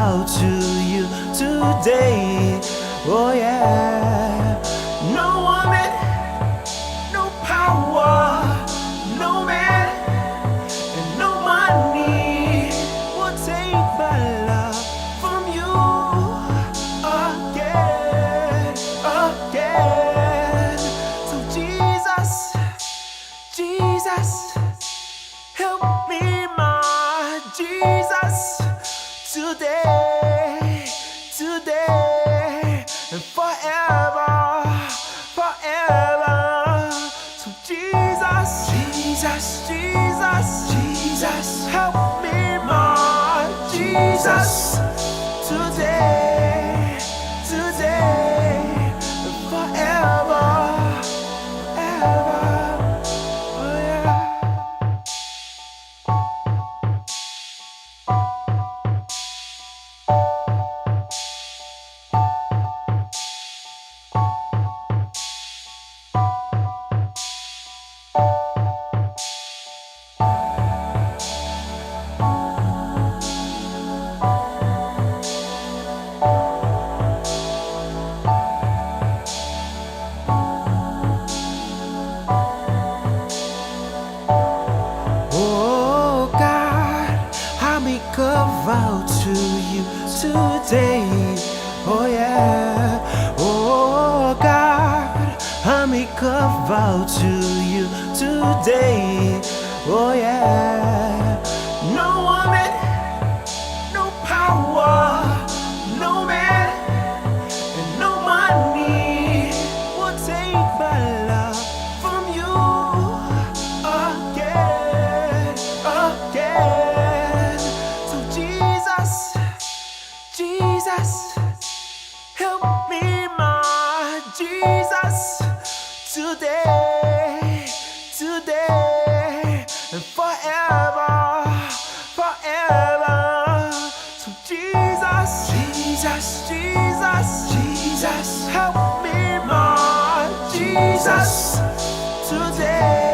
vow to you today. Oh yeah. No woman, no power, no man, and no money will take my love from you again, again. So Jesus, Jesus, help me, my Jesus, today, today, and forever, forever. So Jesus, Jesus, Jesus, Jesus, help me, my Jesus, today, today, and forever, forever. Oh yeah. Oh God, I make a vow to you today. Oh yeah. Oh God, I make a vow to you today. Oh yeah. No woman, no power, no man, and no money will take my love from you again, again. So Jesus, Jesus, help me, my Jesus, today, today, and forever, forever. So Jesus, Jesus, Jesus, Jesus, help me, my Jesus, today.